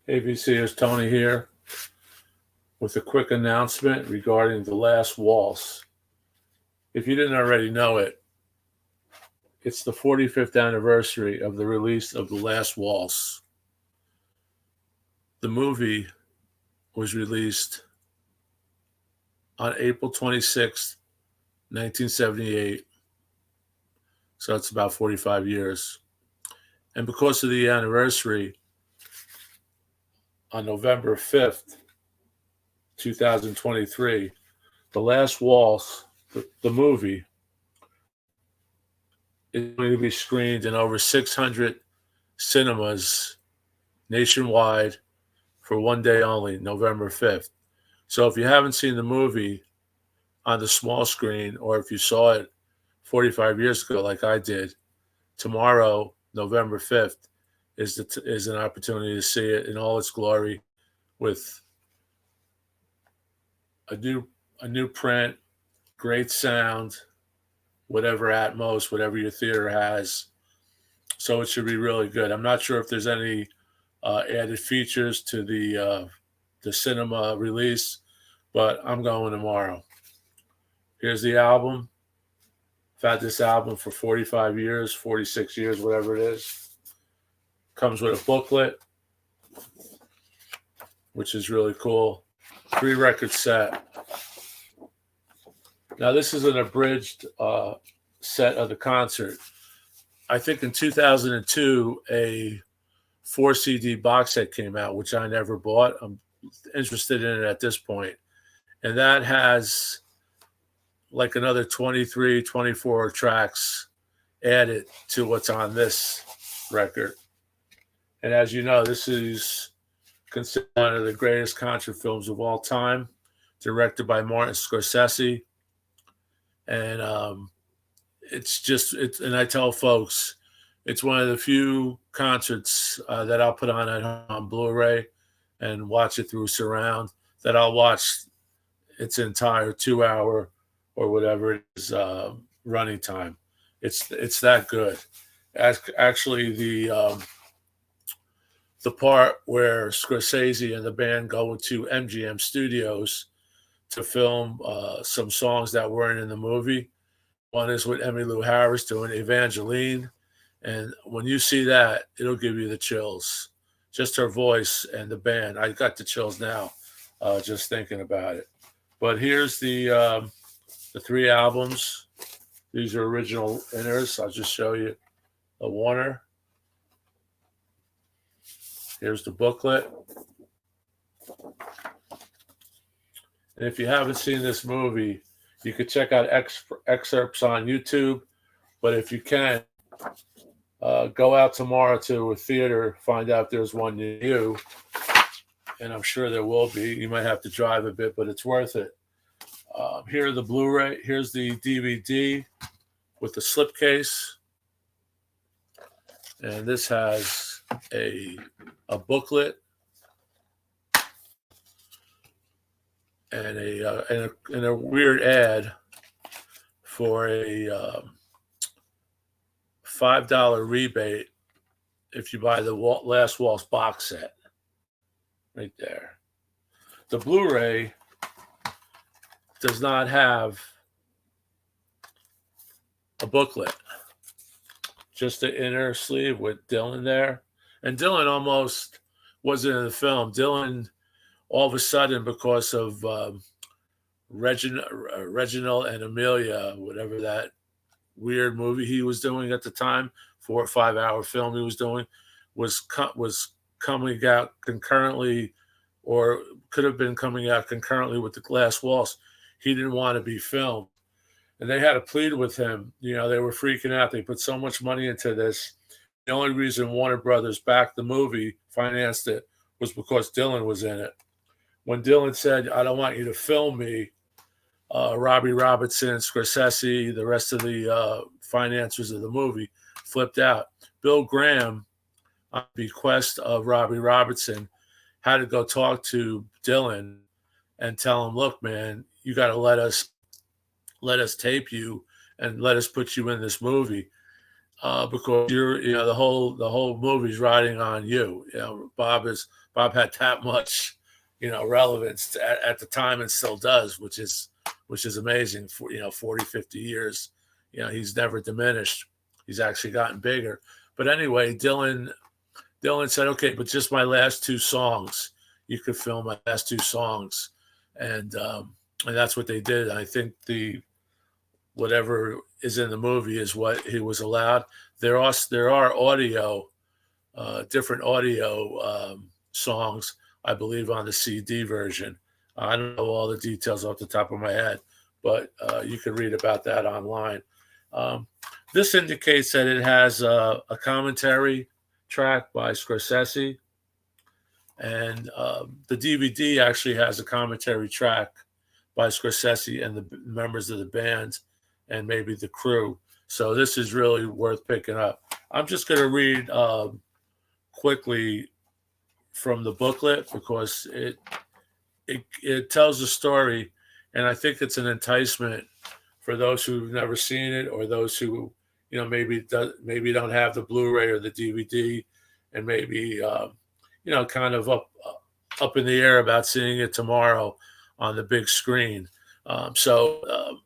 ABC, here's Tony here with a quick announcement regarding The Last Waltz. If you didn't already know it, it's the 45th anniversary of the release of The Last Waltz. The movie was released on April 26th, 1978, so it's about 45 years. And because of the anniversary, on November 5th, 2023, The Last Waltz, the movie, is going to be screened in over 600 cinemas nationwide for one day only, November 5th. So if you haven't seen the movie on the small screen, or if you saw it 45 years ago like I did, tomorrow, November 5th, is an opportunity to see it in all its glory with a new print, great sound, whatever Atmos, whatever your theater has. So it should be really good. I'm not sure if there's any added features to the cinema release, but I'm going tomorrow. Here's the album. I've had this album for 45 years, 46 years, whatever it is. Comes with a booklet, which is really cool. 3-record set. Now, this is an abridged set of the concert. I think in 2002, a 4 CD box set came out, which I never bought. I'm interested in it at this point. And that has like another 23, 24 tracks added to what's on this record. And as you know, this is considered one of the greatest concert films of all time, directed by Martin Scorsese. And and I tell folks, it's one of the few concerts that I'll put on at home on Blu-ray and watch it through surround, that I'll watch its entire 2-hour or whatever it is running time. It's that good. Actually, the part where Scorsese and the band go into MGM Studios to film some songs that weren't in the movie. One is with Emmylou Harris doing Evangeline. And when you see that, it'll give you the chills. Just her voice and the band. I got the chills now just thinking about it. But here's the 3 albums. These are original inners. I'll just show you a Warner. Here's the booklet. And if you haven't seen this movie, you could check out excerpts on YouTube. But if you can, go out tomorrow to a theater, find out if there's one near you. And I'm sure there will be. You might have to drive a bit, but it's worth it. Here are the Blu-ray. Here's the DVD with the slipcase. And this has a booklet and a weird ad for a $5 rebate if you buy the Last Waltz box set. Right there. The Blu-ray does not have a booklet, just the inner sleeve with Dylan there. And Dylan almost wasn't in the film. Dylan, all of a sudden, because of Reginald and Amelia, whatever that weird movie he was doing at the time, 4 or 5 hour film he was doing, was coming out concurrently, or could have been coming out concurrently with The Last Waltz. He didn't want to be filmed. And they had to plead with him. You know, they were freaking out. They put so much money into this. The only reason Warner Brothers backed the movie, financed it, was because Dylan was in it. When Dylan said, "I don't want you to film me," Robbie Robertson, Scorsese, the rest of the financiers of the movie flipped out. Bill Graham, on bequest of Robbie Robertson, had to go talk to Dylan and tell him, "Look, man, you got to let us tape you and let us put you in this movie." because the whole movie's riding on you. Bob had that much relevance at the time and still does, which is amazing. For 40, 50 years, he's never diminished. He's actually gotten bigger. But anyway, Dylan said, okay, but just my last two songs. You could film my last two songs, and that's what they did. I think whatever is in the movie is what he was allowed. There are different audio songs, I believe, on the CD version. I don't know all the details off the top of my head, but you can read about that online. This indicates that it has a commentary track by Scorsese, and the DVD actually has a commentary track by Scorsese and the members of the band and maybe the crew. So this is really worth picking up. I'm just going to read quickly from the booklet because it tells a story, and I think it's an enticement for those who've never seen it or those who maybe don't have the Blu-ray or the DVD, and maybe kind of up in the air about seeing it tomorrow on the big screen. So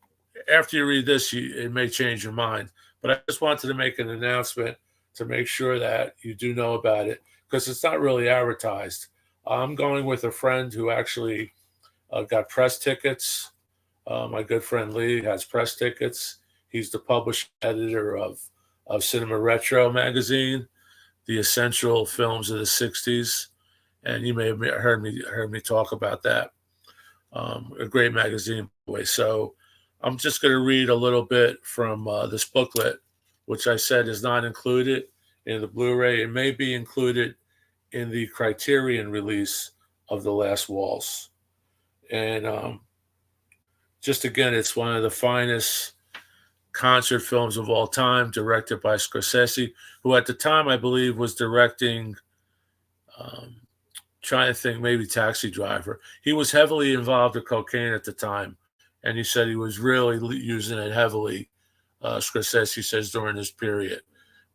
after you read this, it may change your mind. But I just wanted to make an announcement to make sure that you do know about it, because it's not really advertised. I'm going with a friend who actually got press tickets. My good friend Lee has press tickets. He's the published editor of Cinema Retro magazine, the essential films of the 60s. And you may have heard me talk about that. A great magazine, by the way. So I'm just going to read a little bit from this booklet, which I said is not included in the Blu-ray. It may be included in the Criterion release of The Last Waltz. And just again, it's one of the finest concert films of all time, directed by Scorsese, who at the time I believe was directing, trying to think, maybe Taxi Driver. He was heavily involved with cocaine at the time, and he said he was really using it heavily, Scorsese says, during this period.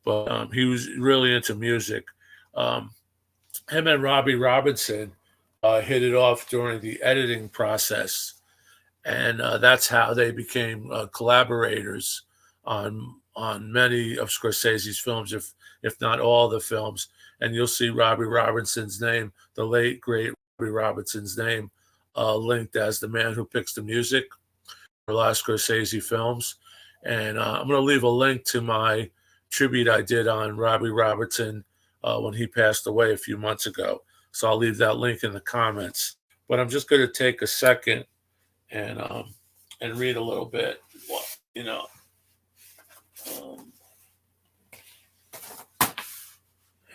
But he was really into music. Him and Robbie Robinson hit it off during the editing process, and that's how they became collaborators on many of Scorsese's films, if not all the films. And you'll see Robbie Robinson's name, the late great Robbie Robinson's name, linked as the man who picks the music for a lot of Scorsese films. And I'm going to leave a link to my tribute I did on Robbie Robinson when he passed away a few months ago. So I'll leave that link in the comments. But I'm just going to take a second and read a little bit.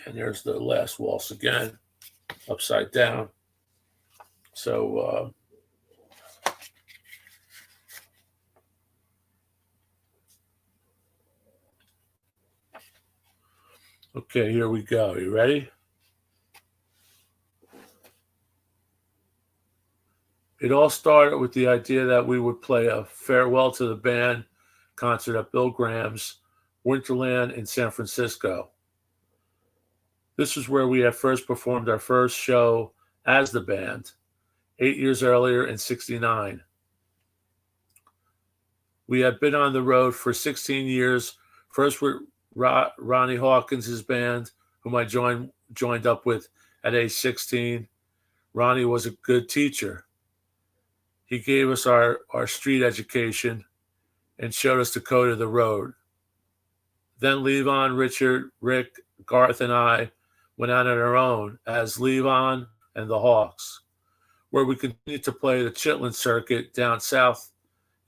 And there's The Last Waltz again, upside down. So okay, here we go. You ready? It all started with the idea that we would play a farewell to the band concert at Bill Graham's Winterland in San Francisco. This is where we had first performed our first show as the band, 8 years earlier in '69. We had been on the road for 16 years, first with Ronnie Hawkins' band, whom I joined up with at age 16. Ronnie was a good teacher. He gave us our street education and showed us the code of the road. Then Levon, Richard, Rick, Garth, and I went out on our own as Levon and the Hawks, where we continued to play the Chitlin circuit down south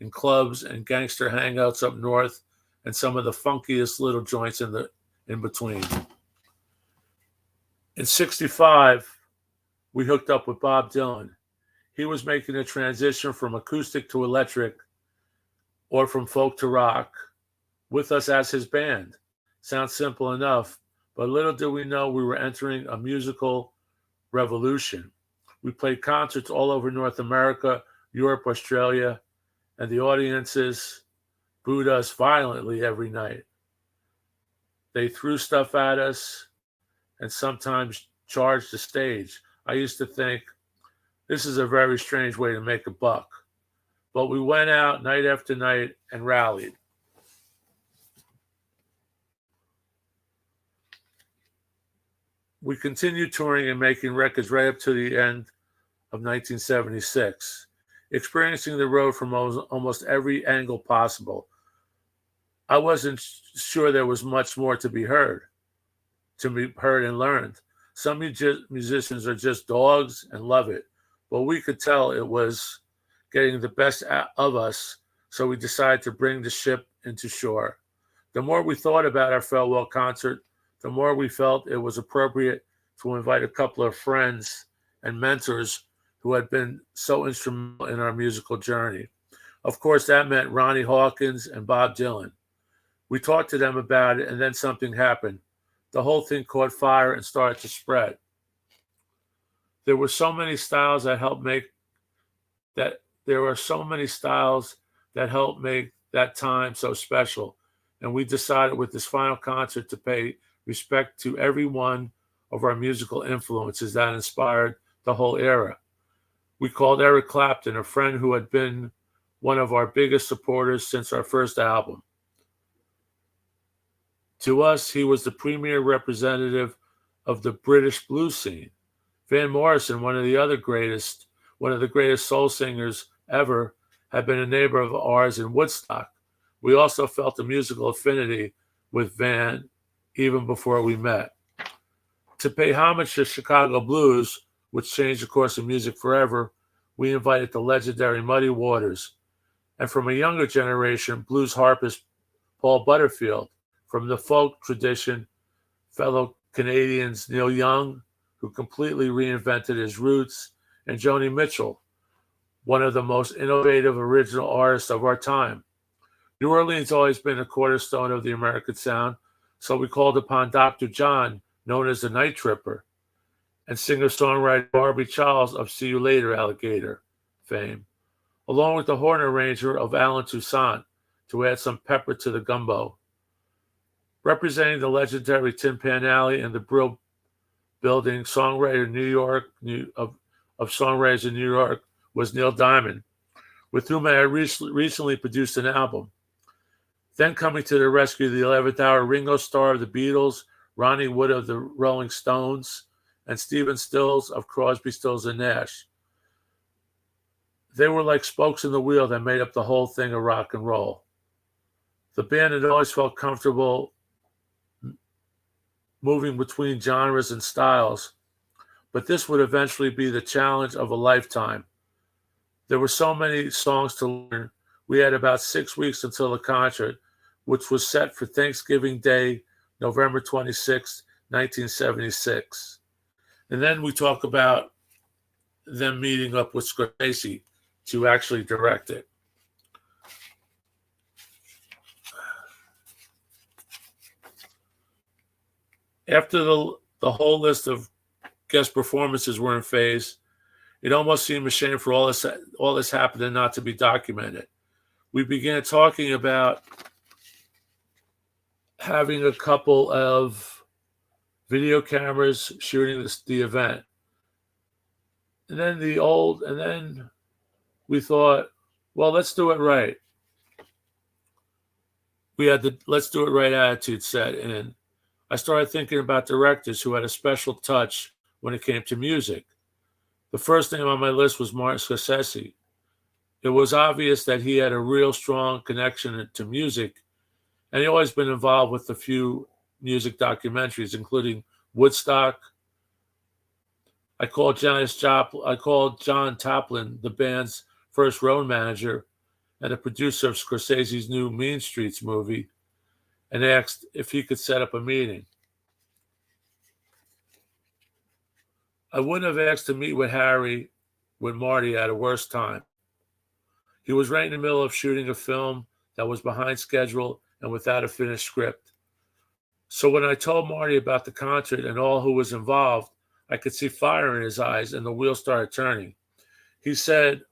in clubs and gangster hangouts up north, and some of the funkiest little joints in between. In '65, we hooked up with Bob Dylan. He was making a transition from acoustic to electric, or from folk to rock, with us as his band. Sounds simple enough, but little did we know we were entering a musical revolution. We played concerts all over North America, Europe, Australia, and the audiences booed us violently every night. They threw stuff at us and sometimes charged the stage. I used to think this is a very strange way to make a buck. But we went out night after night and rallied. We continued touring and making records right up to the end of 1976, experiencing the road from almost every angle possible. I wasn't sure there was much more to be heard and learned. Some musicians are just dogs and love it, but we could tell it was getting the best of us, so we decided to bring the ship into shore. The more we thought about our farewell concert, the more we felt it was appropriate to invite a couple of friends and mentors who had been so instrumental in our musical journey. Of course, that meant Ronnie Hawkins and Bob Dylan. We talked to them about it, and then something happened. The whole thing caught fire and started to spread. There were so many styles that helped make that time so special. And we decided with this final concert to pay respect to every one of our musical influences that inspired the whole era. We called Eric Clapton, a friend who had been one of our biggest supporters since our first album. To us, he was the premier representative of the British blues scene. Van Morrison, one of the greatest soul singers ever, had been a neighbor of ours in Woodstock. We also felt a musical affinity with Van even before we met. To pay homage to Chicago blues, which changed the course of music forever, we invited the legendary Muddy Waters. And from a younger generation, blues harpist Paul Butterfield. From the folk tradition, fellow Canadians Neil Young, who completely reinvented his roots, and Joni Mitchell, one of the most innovative original artists of our time. New Orleans has always been a cornerstone of the American sound, so we called upon Dr. John, known as the Night Tripper, and singer-songwriter Barbie Charles of See You Later, Alligator fame, along with the horn arranger of Alan Toussaint, to add some pepper to the gumbo. Representing the legendary Tin Pan Alley and the Brill Building, songwriter of songwriters in New York was Neil Diamond, with whom I recently produced an album. Then coming to the rescue of the 11th hour, Ringo Starr of the Beatles, Ronnie Wood of the Rolling Stones, and Stephen Stills of Crosby, Stills, and Nash. They were like spokes in the wheel that made up the whole thing of rock and roll. The band had always felt comfortable moving between genres and styles, but this would eventually be the challenge of a lifetime. There were so many songs to learn. We had about 6 weeks until the concert, which was set for Thanksgiving Day, November 26, 1976. And then we talk about them meeting up with Scorsese to actually direct it. After the whole list of guest performances were in phase, it almost seemed a shame for all this happened and not to be documented. We began talking about having a couple of video cameras shooting the event. And then we thought, well, let's do it right. We had the let's do it right attitude set in. I started thinking about directors who had a special touch when it came to music. The first name on my list was Martin Scorsese. It was obvious that he had a real strong connection to music, and he always been involved with a few music documentaries, including Woodstock. I called John Toplin, the band's first road manager and a producer of Scorsese's new Mean Streets movie, and asked if he could set up a meeting. I wouldn't have asked to meet with Marty at a worse time. He was right in the middle of shooting a film that was behind schedule and without a finished script. So when I told Marty about the concert and all who was involved, I could see fire in his eyes and the wheels started turning. He said,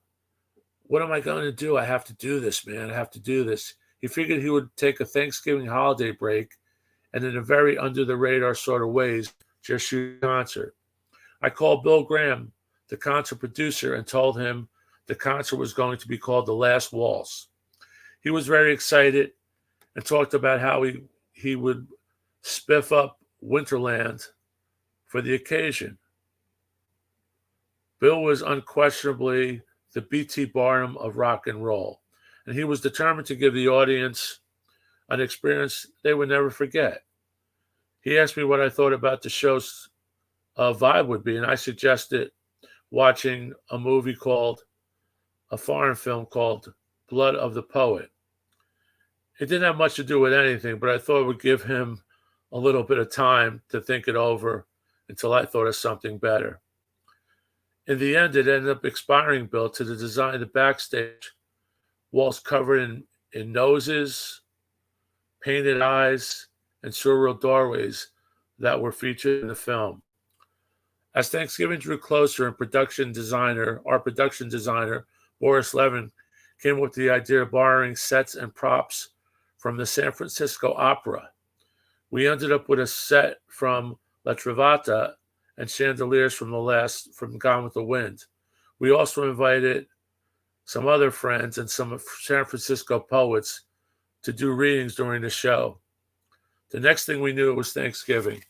"What am I going to do? I have to do this, man. I have to do this." He figured he would take a Thanksgiving holiday break and in a very under-the-radar sort of ways, just shoot a concert. I called Bill Graham, the concert producer, and told him the concert was going to be called The Last Waltz. He was very excited and talked about how he would spiff up Winterland for the occasion. Bill was unquestionably the B.T. Barnum of rock and roll, and he was determined to give the audience an experience they would never forget. He asked me what I thought about the show's vibe would be, and I suggested watching a foreign film called Blood of the Poet. It didn't have much to do with anything, but I thought it would give him a little bit of time to think it over until I thought of something better. In the end, it ended up inspiring Bill to design the backstage walls covered in noses, painted eyes, and surreal doorways that were featured in the film. As Thanksgiving drew closer, our production designer, Boris Levin, came up with the idea of borrowing sets and props from the San Francisco Opera. We ended up with a set from La Traviata and chandeliers from Gone with the Wind. We also invited some other friends and some San Francisco poets to do readings during the show. The next thing we knew, it was Thanksgiving.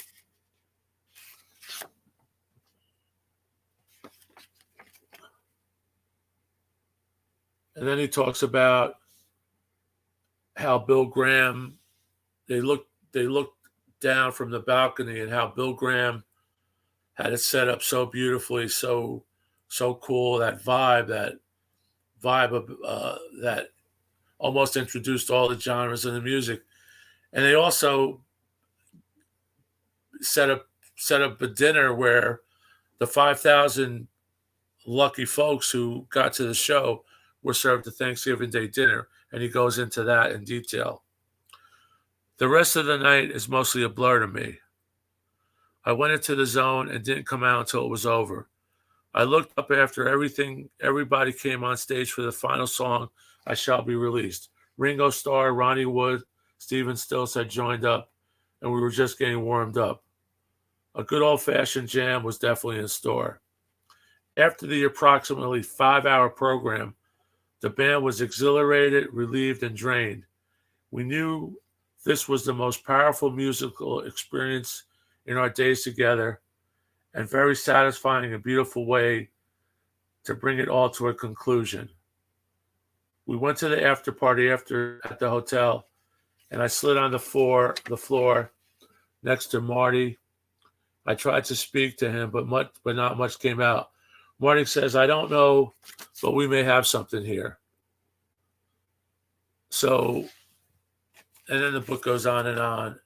And then he talks about how Bill Graham, they looked down from the balcony, and how Bill Graham had it set up so beautifully, so cool, that vibe of that almost introduced all the genres of the music. And they also set up a dinner where the 5,000 lucky folks who got to the show were served a Thanksgiving Day dinner, and he goes into that in detail. The rest of the night is mostly a blur to me. I went into the zone and didn't come out until it was over. I looked up after everybody came on stage for the final song, I Shall Be Released. Ringo Starr, Ronnie Wood, Stephen Stills had joined up, and we were just getting warmed up. A good old-fashioned jam was definitely in store. After the approximately 5-hour program, the band was exhilarated, relieved, and drained. We knew this was the most powerful musical experience in our days together, and very satisfying and beautiful way to bring it all to a conclusion. We went to the after party at the hotel, and I slid on the floor next to Marty. I tried to speak to him, but not much came out. Marty says, "I don't know, but we may have something here." So, and then the book goes on and on.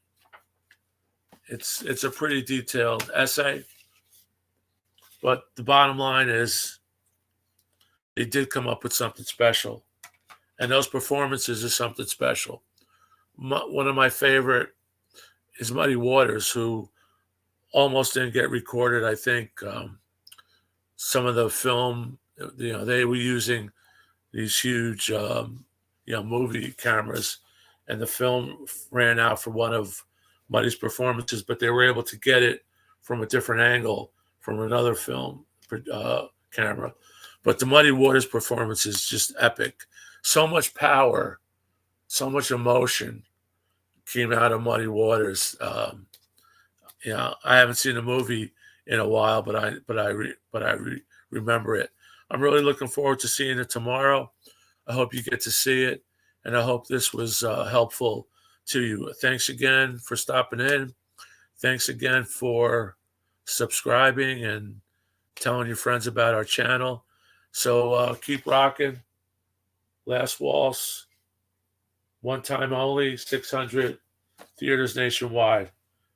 It's a pretty detailed essay, but the bottom line is they did come up with something special, and those performances are something special. One of my favorite is Muddy Waters, who almost didn't get recorded. I think some of the film, they were using these huge, movie cameras, and the film ran out for one of Muddy's performances, but they were able to get it from a different angle from another film camera. But the Muddy Waters performance is just epic. So much power, so much emotion came out of Muddy Waters. I haven't seen the movie in a while, but I remember it. I'm really looking forward to seeing it tomorrow. I hope you get to see it, and I hope this was helpful to you. Thanks again for stopping in. Thanks again for subscribing and telling your friends about our channel. So keep rocking. Last Waltz, one time only, 600 theaters nationwide.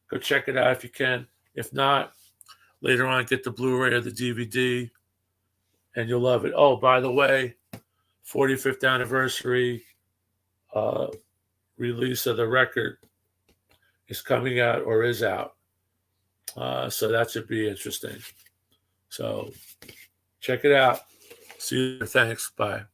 Go check it out if you can. If not, later on, get the Blu-ray or the DVD, and you'll love it. Oh, by the way, 45th anniversary release of the record is coming out or is out. So that should be interesting. So check it out. See you. Thanks. Bye.